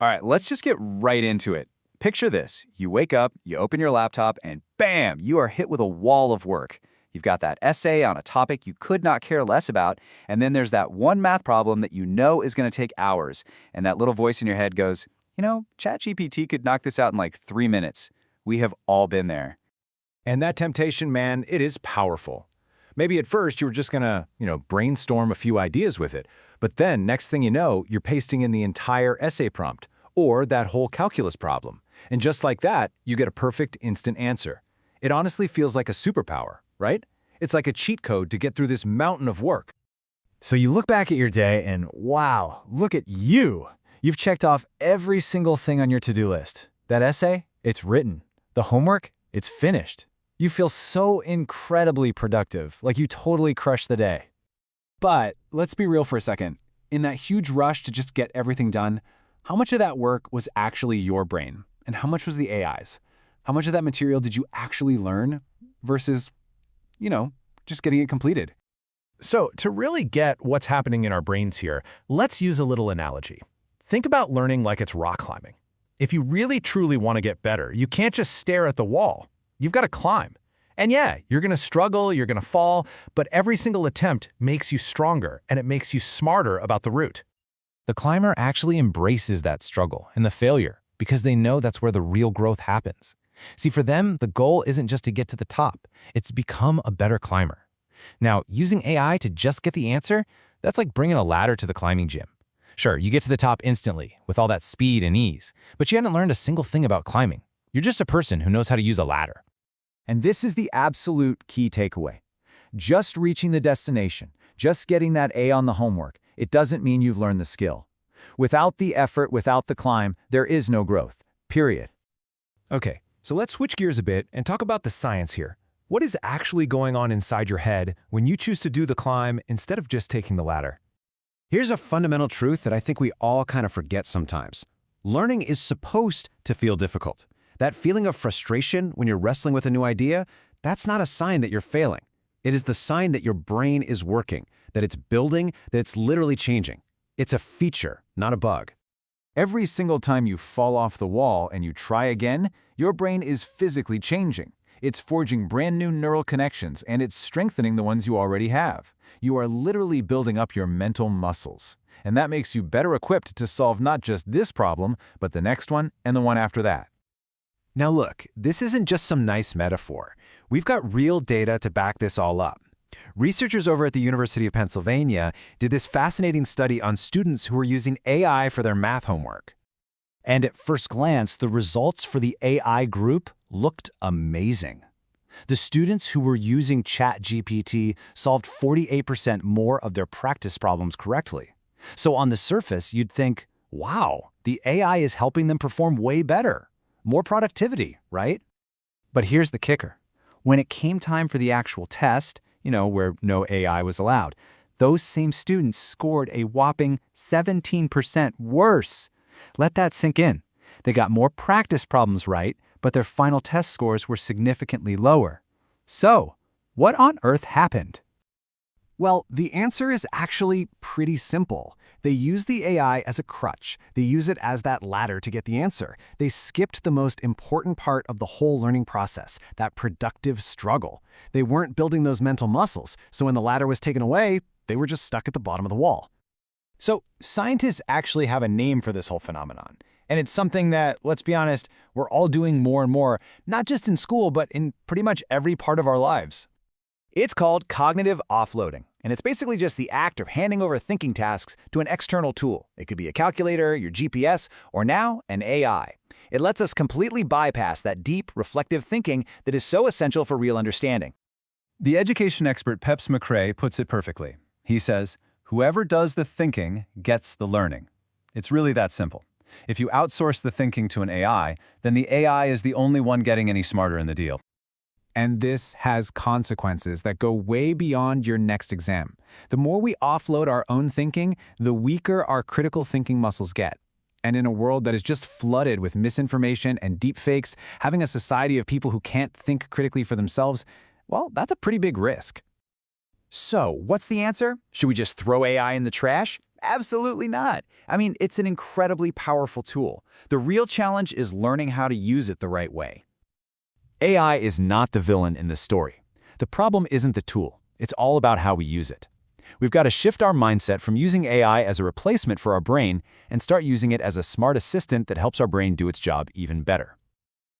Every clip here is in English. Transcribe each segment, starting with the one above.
All right, let's just get right into it. Picture this. You wake up, you open your laptop, and bam, you are hit with a wall of work. You've got that essay on a topic you could not care less about, and then there's that one math problem that you know is going to take hours, and that little voice in your head goes, ChatGPT could knock this out in like 3 minutes. We have all been there. And that temptation, man, it is powerful. Maybe at first you were just gonna, brainstorm a few ideas with it, but then next thing you know, you're pasting in the entire essay prompt or that whole calculus problem. And just like that, you get a perfect instant answer. It honestly feels like a superpower, right? It's like a cheat code to get through this mountain of work. So you look back at your day and wow, look at you. You've checked off every single thing on your to-do list. That essay, it's written. The homework, it's finished. You feel so incredibly productive, like you totally crushed the day. But let's be real for a second. In that huge rush to just get everything done, how much of that work was actually your brain? And how much was the AI's? How much of that material did you actually learn versus, just getting it completed? So to really get what's happening in our brains here, let's use a little analogy. Think about learning like it's rock climbing. If you really truly want to get better, you can't just stare at the wall. You've got to climb. And yeah, you're going to struggle, you're going to fall, but every single attempt makes you stronger and it makes you smarter about the route. The climber actually embraces that struggle and the failure because they know that's where the real growth happens. See, for them, the goal isn't just to get to the top, it's to become a better climber. Now, using AI to just get the answer, that's like bringing a ladder to the climbing gym. Sure, you get to the top instantly with all that speed and ease, but you hadn't learned a single thing about climbing. You're just a person who knows how to use a ladder. And this is the absolute key takeaway. Just reaching the destination, just getting that A on the homework, it doesn't mean you've learned the skill. Without the effort, without the climb, there is no growth. Period. Okay, so let's switch gears a bit and talk about the science here. What is actually going on inside your head when you choose to do the climb instead of just taking the ladder? Here's a fundamental truth that I think we all kind of forget sometimes. Learning is supposed to feel difficult. That feeling of frustration when you're wrestling with a new idea, that's not a sign that you're failing. It is the sign that your brain is working, that it's building, that it's literally changing. It's a feature, not a bug. Every single time you fall off the wall and you try again, your brain is physically changing. It's forging brand new neural connections and it's strengthening the ones you already have. You are literally building up your mental muscles. And that makes you better equipped to solve not just this problem, but the next one and the one after that. Now look, this isn't just some nice metaphor. We've got real data to back this all up. Researchers over at the University of Pennsylvania did this fascinating study on students who were using AI for their math homework. And at first glance, the results for the AI group looked amazing. The students who were using ChatGPT solved 48% more of their practice problems correctly. So on the surface, you'd think, wow, the AI is helping them perform way better. More productivity, right? But here's the kicker. When it came time for the actual test, where no AI was allowed, those same students scored a whopping 17% worse. Let that sink in. They got more practice problems right, but their final test scores were significantly lower. So, what on earth happened? Well, the answer is actually pretty simple. They use the AI as a crutch. They use it as that ladder to get the answer. They skipped the most important part of the whole learning process, that productive struggle. They weren't building those mental muscles, so when the ladder was taken away, they were just stuck at the bottom of the wall. So, scientists actually have a name for this whole phenomenon. And it's something that, let's be honest, we're all doing more and more, not just in school, but in pretty much every part of our lives. It's called cognitive offloading, and it's basically just the act of handing over thinking tasks to an external tool. It could be a calculator, your GPS, or now an AI. It lets us completely bypass that deep, reflective thinking that is so essential for real understanding. The education expert Peps McRae puts it perfectly. He says, whoever does the thinking gets the learning. It's really that simple. If you outsource the thinking to an AI, then the AI is the only one getting any smarter in the deal. And this has consequences that go way beyond your next exam. The more we offload our own thinking, the weaker our critical thinking muscles get. And in a world that is just flooded with misinformation and deepfakes, having a society of people who can't think critically for themselves, well, that's a pretty big risk. So, what's the answer? Should we just throw AI in the trash? Absolutely not. I mean, it's an incredibly powerful tool. The real challenge is learning how to use it the right way. AI is not the villain in this story. The problem isn't the tool. It's all about how we use it. We've got to shift our mindset from using AI as a replacement for our brain and start using it as a smart assistant that helps our brain do its job even better.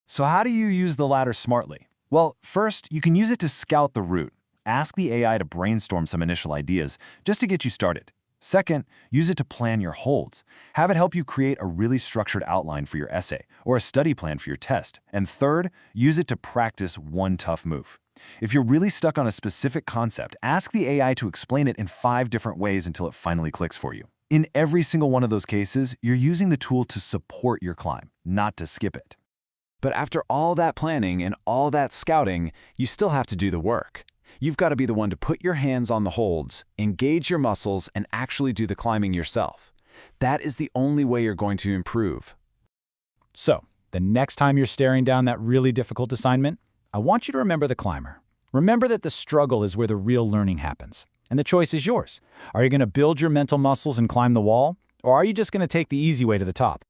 So how do you use the latter smartly? Well, first, you can use it to scout the route. Ask the AI to brainstorm some initial ideas just to get you started. Second, use it to plan your holds. Have it help you create a really structured outline for your essay or a study plan for your test. And third, use it to practice one tough move. If you're really stuck on a specific concept, ask the AI to explain it in 5 different ways until it finally clicks for you. In every single one of those cases, you're using the tool to support your climb, not to skip it. But after all that planning and all that scouting, you still have to do the work. You've got to be the one to put your hands on the holds, engage your muscles, and actually do the climbing yourself. That is the only way you're going to improve. So, the next time you're staring down that really difficult assignment, I want you to remember the climber. Remember that the struggle is where the real learning happens. And the choice is yours. Are you going to build your mental muscles and climb the wall? Or are you just going to take the easy way to the top?